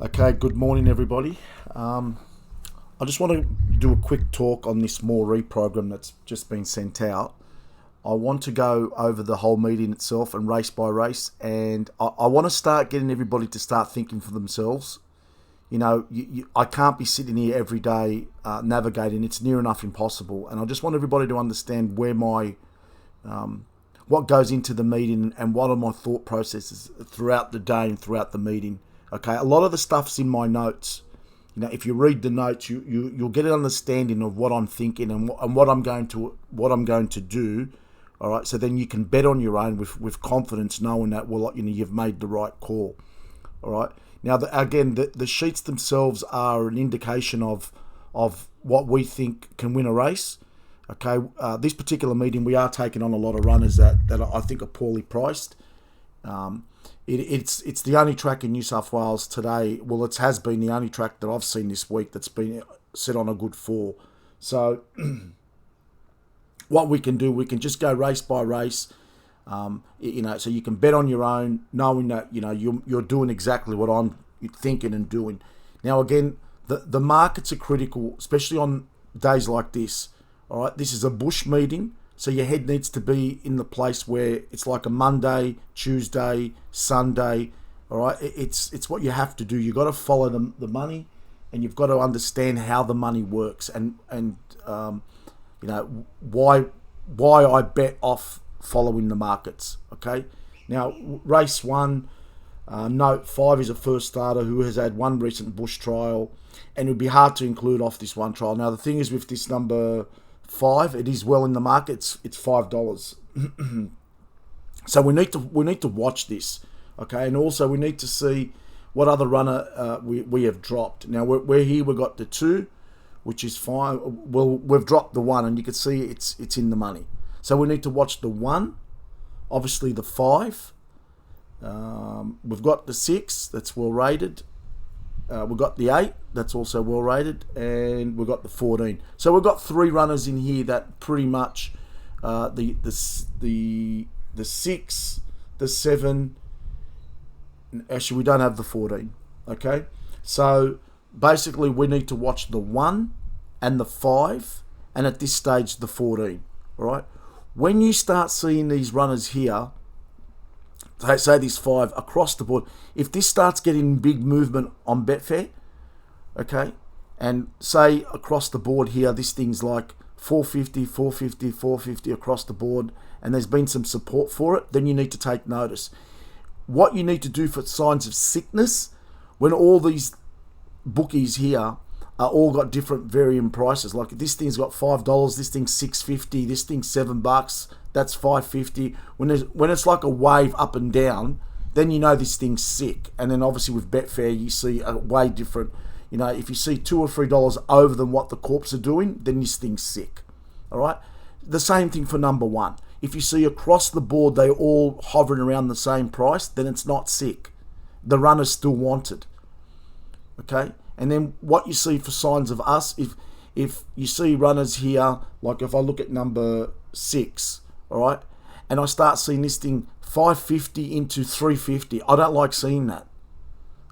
Okay, good morning everybody. I just want to do a quick talk on this Moree program that's just been sent out. I want to go over the whole meeting itself and race by race, and I want to start getting everybody to start thinking for themselves. You know, I can't be sitting here every day navigating. It's near enough impossible, and I just want everybody to understand where my what goes into the meeting and what are my thought processes throughout the day and throughout the meeting. Okay, a lot of the stuff's in my notes. You know, if you read the notes, you'll get an understanding of what I'm thinking and what I'm going to do. All right, so then you can bet on your own with confidence, knowing that you've made the right call. All right. Now, the sheets themselves are an indication of what we think can win a race. Okay, this particular meeting, we are taking on a lot of runners that I think are poorly priced. It's the only track in New South Wales today. Well, it has been the only track that I've seen this week that's been set on a good 4. So what we can do, we can just go race by race. So you can bet on your own, knowing that you're doing exactly what I'm thinking and doing. Now, again, the markets are critical, especially on days like this. All right, this is a bush meeting. So your head needs to be in the place where it's like a Monday, Tuesday, Sunday. All right, it's what you have to do. You've got to follow the money, and you've got to understand how the money works, and why I bet off following the markets. Okay, now race 1, note 5 is a first starter who has had one recent bush trial, and it would be hard to include off this one trial. Now the thing is with this number 5, it is well in the market. It's $5. So we need to watch this, okay, and also we need to see what other runner we have dropped. Now we're here. We've got the 2, which is fine. Well, we've dropped the 1, and you can see it's in the money. So we need to watch the 1, obviously the 5. We've got the 6 that's well rated. We've got the 8 that's also well rated, and we've got the 14. So we've got 3 runners in here that pretty much the 6, the 7. Actually, we don't have the 14. Okay, so basically we need to watch the 1 and the 5, and at this stage the 14. All right. When you start seeing these runners here, say this 5 across the board, if this starts getting big movement on Betfair, okay, and say across the board here, this thing's like 450, 450, 450 across the board, and there's been some support for it, then you need to take notice. What you need to do for signs of sickness, when all these bookies here are all got different varying prices, like this thing's got $5, this thing's $6.50, this thing's $7, that's $5.50. When it's like a wave up and down, then you know this thing's sick. And then obviously with Betfair, you see a way different. You know, if you see $2 or $3 over than what the corps are doing, then this thing's sick. All right. The same thing for number 1. If you see across the board they all hovering around the same price, then it's not sick. The runner's still wanted. Okay. And then what you see for signs of us, if you see runners here, like if I look at number 6. All right, and I start seeing this thing 550 into 350. I don't like seeing that.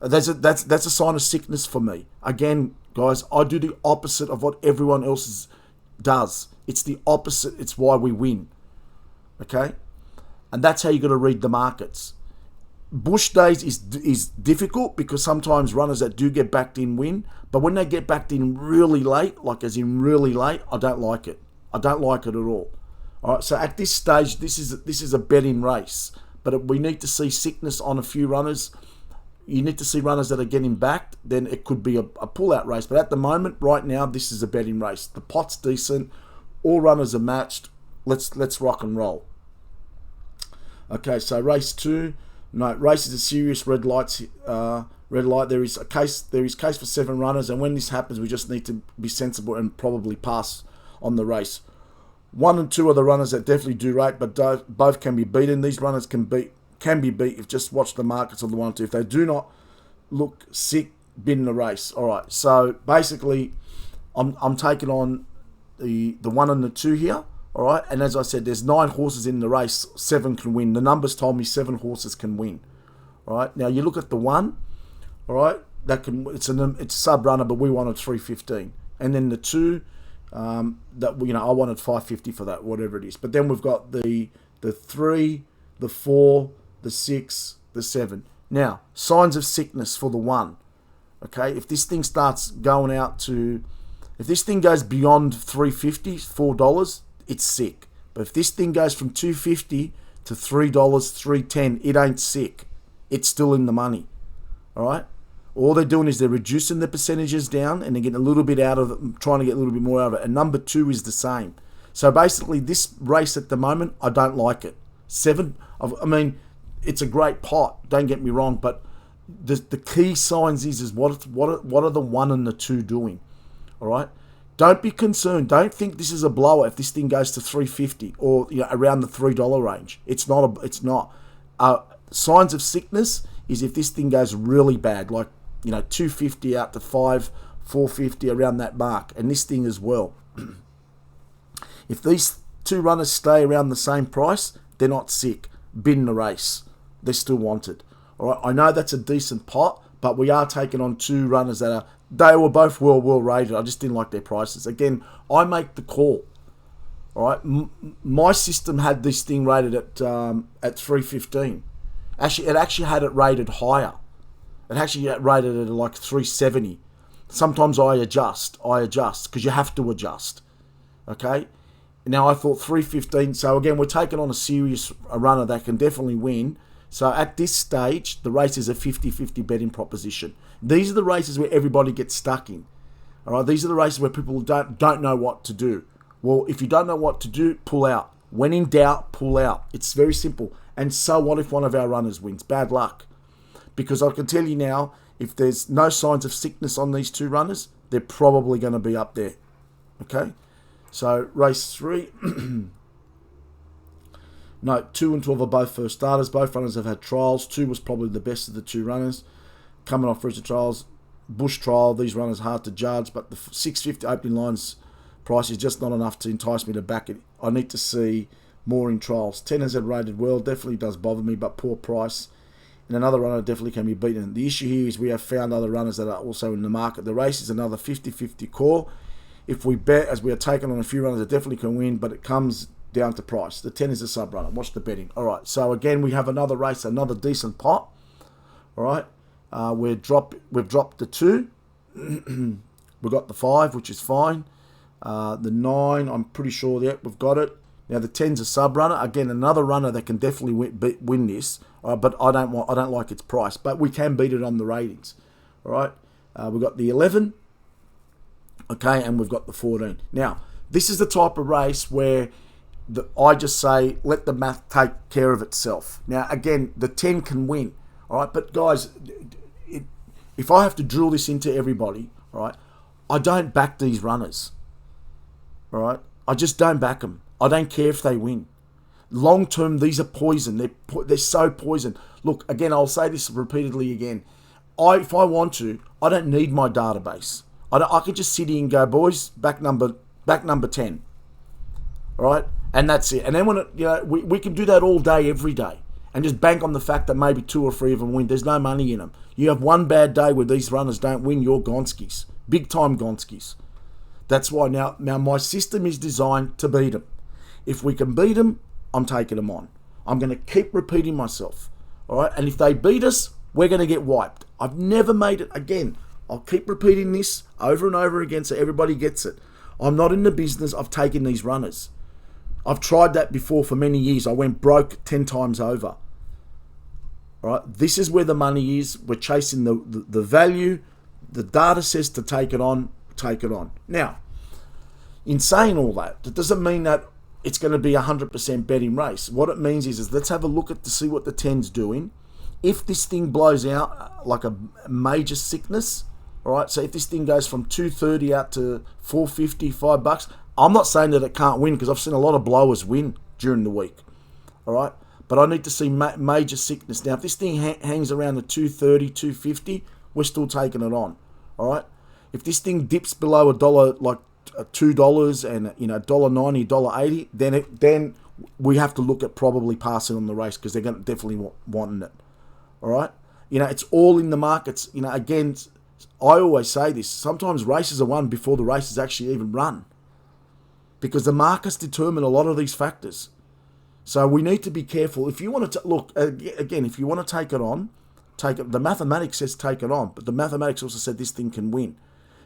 That's a sign of sickness for me. Again, guys, I do the opposite of what everyone else does. It's the opposite. It's why we win. Okay, and that's how you got to read the markets. Bush days is difficult because sometimes runners that do get backed in win, but when they get backed in really late, like as in really late, I don't like it. I don't like it at all. All right, so at this stage, this is a betting race, but we need to see sickness on a few runners. You need to see runners that are getting backed, then it could be a pull-out race. But at the moment, right now, this is a betting race. The pot's decent. All runners are matched. Let's rock and roll. Okay, so race 2. No, race is a serious red light. There is case for 7 runners, and when this happens, we just need to be sensible and probably pass on the race. 1 and 2 are the runners that definitely do rate, but both can be beaten. These runners can be beat if just watch the markets on the 1 and 2. If they do not look sick, bin the race. All right. So basically, I'm taking on the 1 and the 2 here. All right. And as I said, there's 9 horses in the race. 7 can win. The numbers told me 7 horses can win. All right. Now you look at the 1. All right. it's a sub runner, but we wanted 315, and then the 2 that I wanted 550 for that, whatever it is. But then we've got the 3, the 4, the 6, the 7. Now, signs of sickness for the 1. Okay, if this thing starts going out to, if this thing goes beyond $3.50, $4, it's sick. But if this thing goes from $2.50 to $3, $3.10, it ain't sick. It's still in the money. All right. All they're doing is they're reducing the percentages down and they're getting a little bit out of it, trying to get a little bit more out of it. And number 2 is the same. So basically, this race at the moment, I don't like it. 7. I mean, it's a great pot. Don't get me wrong, but the key signs is what are the 1 and the 2 doing? All right. Don't be concerned. Don't think this is a blower if this thing goes to $3.50 or around the $3 range. It's not. It's not. Signs of sickness is if this thing goes really bad, like $2.50 out to $5, $4.50 around that mark, and this thing as well. If these 2 runners stay around the same price, they're not sick. Bin the race. They're still wanted. All right. I know that's a decent pot, but we are taking on 2 runners that they were both well rated. I just didn't like their prices. Again, I make the call. All right. My system had this thing rated at 315. Actually, it actually had it rated higher. It actually rated at like 370. Sometimes I adjust because you have to adjust. Okay. Now I thought 315. So again, we're taking on a runner that can definitely win. So at this stage, the race is a 50-50 betting proposition. These are the races where everybody gets stuck in. All right, these are the races where people don't know what to do. Well, if you don't know what to do, pull out. When in doubt, pull out. It's very simple. And so what if one of our runners wins? Bad luck. Because I can tell you now, if there's no signs of sickness on these 2 runners, they're probably going to be up there. Okay? So race 3... No, 2 and 12 are both first starters. Both runners have had trials. 2 was probably the best of the 2 runners. Coming off recent trials. Bush trial, these runners hard to judge, but the 650 opening lines price is just not enough to entice me to back it. I need to see more in trials. 10 has had rated well, definitely does bother me, but poor price. And another runner definitely can be beaten. The issue here is we have found other runners that are also in the market. The race is another 50-50 call. If we bet, as we are taking on a few runners that definitely can win, but it comes down to price. The 10 is a sub runner. Watch the betting. All right. So again, we have another race, another decent pot. All right. We've dropped the 2. We've got the 5, which is fine. The 9, I'm pretty sure that we've got it. Now the 10's a sub runner. Again, another runner that can definitely win this. But I don't like its price. But we can beat it on the ratings. All right. We've got the 11. Okay, and we've got the 14. Now this is the type of race where I just say, let the math take care of itself. Now, again, the 10 can win, all right? But, guys, if I have to drill this into everybody, all right, I don't back these runners, all right? I just don't back them. I don't care if they win. Long term, these are poison. They're so poison. Look, again, I'll say this repeatedly again. If I want to, I don't need my database. I can just sit here and go, boys, back number 10, all right? And that's it. And then when we can do that all day, every day, and just bank on the fact that maybe 2 or 3 of them win. There's no money in them. You have one bad day where these runners don't win, you're Gonskis. Big time Gonskis. That's why now my system is designed to beat them. If we can beat them, I'm taking them on. I'm going to keep repeating myself. All right? And if they beat us, we're going to get wiped. I've never made it again. I'll keep repeating this over and over again so everybody gets it. I'm not in the business of taking these runners. I've tried that before for many years. I went broke 10 times over. All right, this is where the money is. We're chasing the value. The data says to take it on, take it on. Now, in saying all that, that doesn't mean that it's going to be a 100% betting race. What it means is let's have a look at to see what the 10's doing. If this thing blows out like a major sickness, all right, so if this thing goes from $2.30 out to $4.50, $5, I'm not saying that it can't win because I've seen a lot of blowers win during the week, all right? But I need to see major sickness. Now, if this thing hangs around the $2.30, $2.50, we're still taking it on, all right? If this thing dips below $1, like $2 and $1.90, $1.80, then we have to look at probably passing on the race because they're going to definitely wanting it, all right? It's all in the markets. Again, I always say this. Sometimes races are won before the races actually even run, because the markets determine a lot of these factors. So we need to be careful. If you want to look again, if you want to take it on, take it. The mathematics says take it on, but the mathematics also said this thing can win.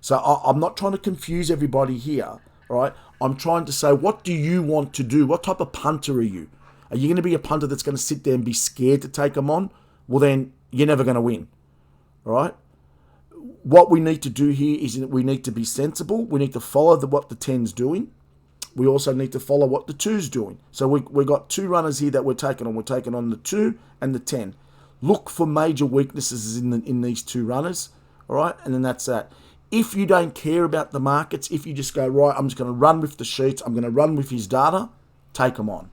So I'm not trying to confuse everybody here, all right? I'm trying to say, what do you want to do? What type of punter are you? Are you going to be a punter that's going to sit there and be scared to take them on? Well, then you're never going to win, all right? What we need to do here is that we need to be sensible. We need to follow what the 10's doing. We also need to follow what the 2's doing. So we've got 2 runners here that we're taking on. We're taking on the 2 and the 10. Look for major weaknesses in these 2 runners, all right? And then that's that. If you don't care about the markets, if you just go, right, I'm just going to run with the sheets, I'm going to run with his data, take them on.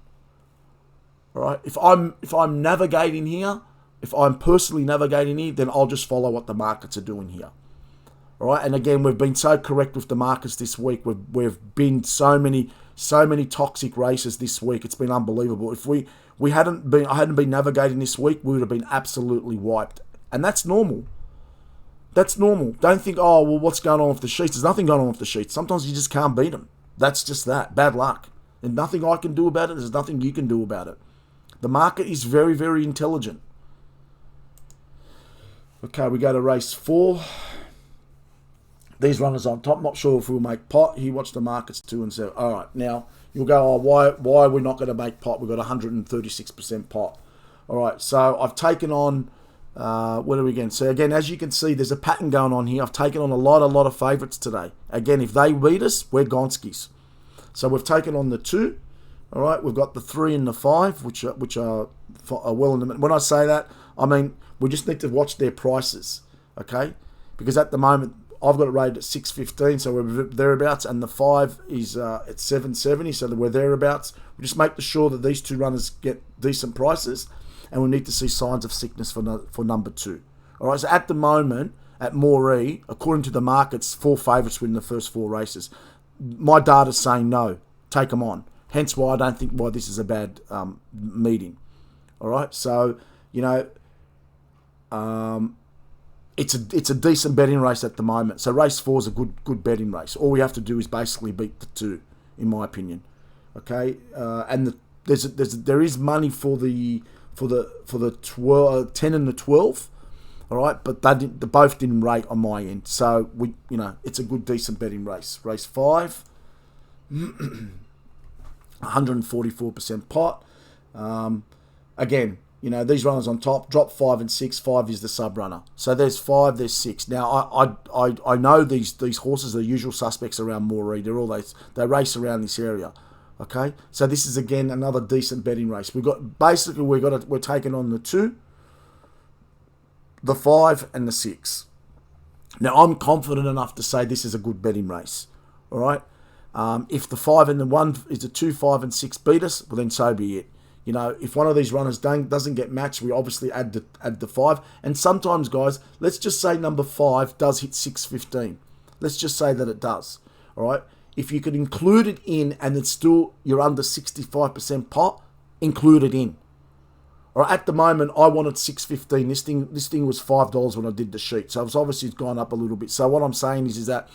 All right? If I'm navigating here, if I'm personally navigating here, then I'll just follow what the markets are doing here. All right? And again, we've been so correct with the markets this week. We've been so many toxic races this week. It's been unbelievable. If I hadn't been navigating this week, we would have been absolutely wiped. And that's normal. That's normal. Don't think, oh, well, what's going on with the sheets? There's nothing going on with the sheets. Sometimes you just can't beat them. That's just that. Bad luck. There's nothing I can do about it. There's nothing you can do about it. The market is very, very intelligent. Okay, we go to race 4. These runners on top. Not sure if we'll make pot. He watched the markets too and said, all right, now you'll go, oh, why are we not going to make pot? We've got 136% pot. All right, so I've taken on... what are we again? So again, as you can see, there's a pattern going on here. I've taken on a lot of favourites today. Again, if they beat us, we're Gonskis. So we've taken on the 2. All right, we've got the 3 and the 5, which are well in the... When I say that, I mean we just need to watch their prices, okay? Because at the moment I've got it rated at 615, so we're thereabouts, and the 5 is at 770, so we're thereabouts. We just make sure that these 2 runners get decent prices. And we need to see signs of sickness for number 2. All right, so at the moment, at Moree, according to the markets, 4 favourites win the first 4 races. My data's saying no, take them on. Hence why I don't think why this is a bad meeting. All right, so, it's a decent betting race at the moment. So race 4 is a good betting race. All we have to do is basically beat the 2, in my opinion. Okay, and there is money for the 10 and the 12, all right, but they both didn't rate on my end. So it's a good, decent betting race. Race 5, 144% pot. Again, these runners on top drop 5 and 6. 5 is the sub runner. So there's 5, there's 6. Now I know these horses are the usual suspects around Moree. They race around this area. Okay, so this is again another decent betting race. We're taking on the 2, the 5, and the 6. Now I'm confident enough to say this is a good betting race. All right, if the 5 and the 1 is the 2, 5, and 6 beat us, well then so be it. If one of these runners doesn't get matched, we obviously add the 5. And sometimes, guys, let's just say number 5 does hit 615. Let's just say that it does. All right. If you could include it in and it's still you're under 65% pot, include it in. Or at the moment, I wanted 615. This thing was $5 when I did the sheet, so it's obviously gone up a little bit. So what I'm saying is that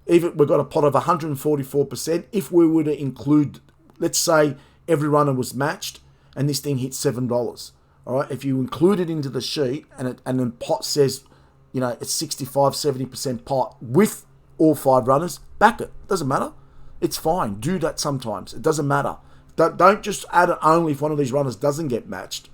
even we've got a pot of 144%. If we were to include, let's say every runner was matched and this thing hit $7. All right, if you include it into the sheet and then pot says, it's 65, 70% pot with all 5 runners, back it. Doesn't matter. It's fine. Do that sometimes. It doesn't matter. Don't just add it only if one of these runners doesn't get matched.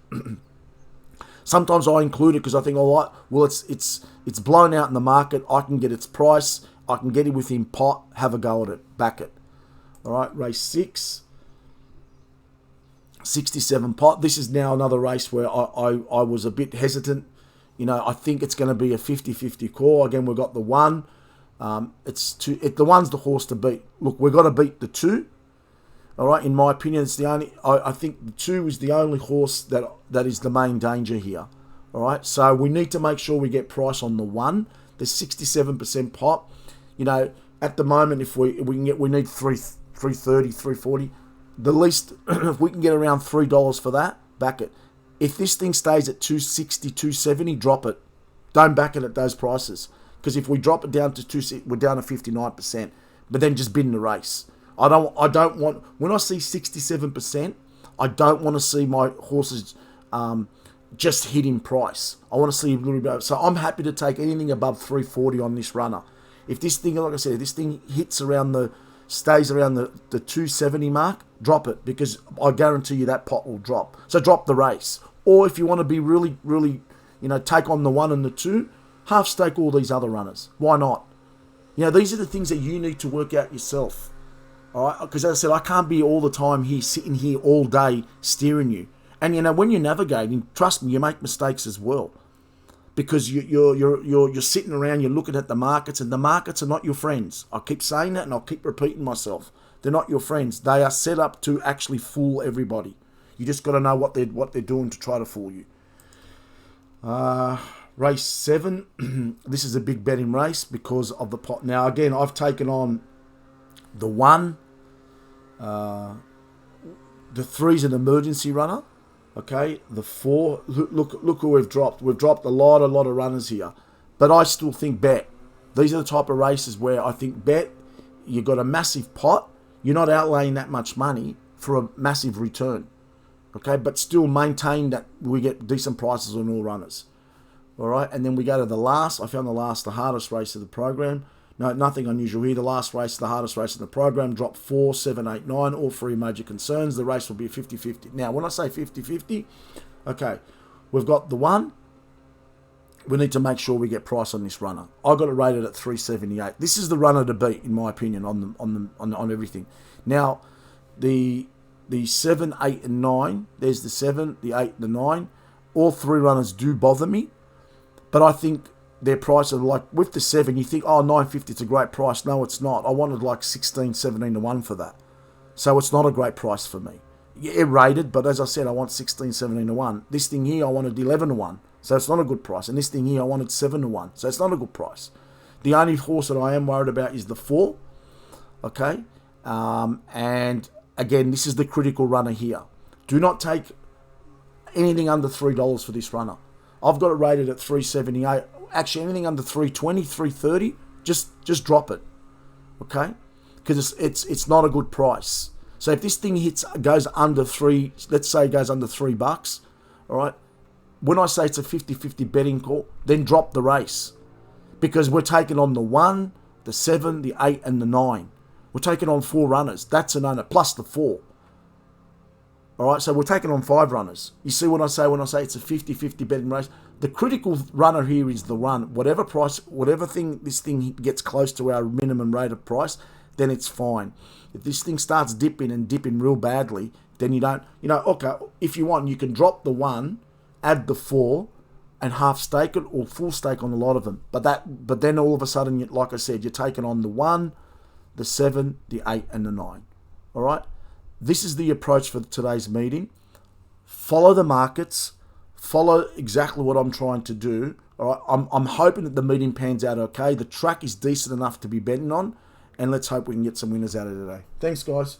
Sometimes I include it because I think, all right, well, it's blown out in the market. I can get its price. I can get it within pot. Have a go at it. Back it. All right, race 6. 67 pot. This is now another race where I was a bit hesitant. I think it's going to be a 50-50 call. Again, we've got the 1. The 1's the horse to beat. Look, we've got to beat the 2. All right, in my opinion, it's the only. I think the 2 is the only horse that is the main danger here. All right, so we need to make sure we get price on the 1. There's 67% pot. At the moment, if we need 330, 340. The least, if we can get around $3 for that, back it. If this thing stays at 260, 270, drop it. Don't back it at those prices. Because if we drop it down to 260, we're down to 59%. But then just bin the race. I don't want, when I see 67%, I don't want to see my horses just hit in price. I want to see a little bit. So I'm happy to take anything above 340 on this runner. If this thing, like I said, if this thing stays around the 270 mark, drop it, because I guarantee you that pot will drop. So drop the race. Or if you want to be really, really, take on the 1 and the 2, half stake all these other runners. Why not? These are the things that you need to work out yourself. All right? Because as I said, I can't be all the time here, sitting here all day steering you. And when you're navigating, trust me, you make mistakes as well. Because you're sitting around, you're looking at the markets, and the markets are not your friends. I keep saying that, and I'll keep repeating myself. They're not your friends. They are set up to actually fool everybody. You just got to know what they're doing to try to fool you. Race 7. This is a big betting race because of the pot. Now again, I've taken on the 1. The 3's an emergency runner. Okay, the 4. Look who we've dropped. We've dropped a lot of runners here, but I still think bet. These are the type of races where I think bet. You've got a massive pot. You're not outlaying that much money for a massive return. Okay, but still maintain that we get decent prices on all runners. All right, and then we go to the last. I found the hardest race of the program. No, nothing unusual here. The last race, the hardest race in the program, dropped 4, 7, 8, 9, all 3 major concerns. The race will be 50-50. Now, when I say 50-50, okay, we've got the 1. We need to make sure we get price on this runner. I got it rated at 378. This is the runner to beat, in my opinion, on everything. Now, the 7, 8, and 9. There's the 7, the 8, and the 9. All 3 runners do bother me, but I think their price are like, with the 7, you think, oh, 950, it's a great price. No, it's not. I wanted like 16, 17 to 1 for that. So it's not a great price for me. Yeah, rated, but as I said, I want 16, 17 to 1. This thing here, I wanted 11 to 1. So it's not a good price. And this thing here, I wanted 7 to 1. So it's not a good price. The only horse that I am worried about is the 4. Okay. And again, this is the critical runner here. Do not take anything under $3 for this runner. I've got it rated at 378. Actually, anything under 320, 330, just drop it, okay? Because it's not a good price. So if this thing goes under 3, let's say it goes under $3, all right? When I say it's a 50-50 betting call, then drop the race, because we're taking on the 1, the 7, the 8, and the 9. We're taking on 4 runners. That's an owner plus the 4. All right, so we're taking on 5 runners. You see what I say when I say it's a 50-50 betting race? The critical runner here is the 1. Whatever price, this thing gets close to our minimum rated price, then it's fine. If this thing starts dipping real badly, then you don't, okay, if you want, you can drop the 1, add the 4, and half stake it or full stake on a lot of them. But then all of a sudden, like I said, you're taking on the 1, the 7, the 8, and the 9. All right? This is the approach for today's meeting. Follow the markets. Follow exactly what I'm trying to do. All right? I'm hoping that the meeting pans out okay. The track is decent enough to be betting on. And let's hope we can get some winners out of today. Thanks, guys.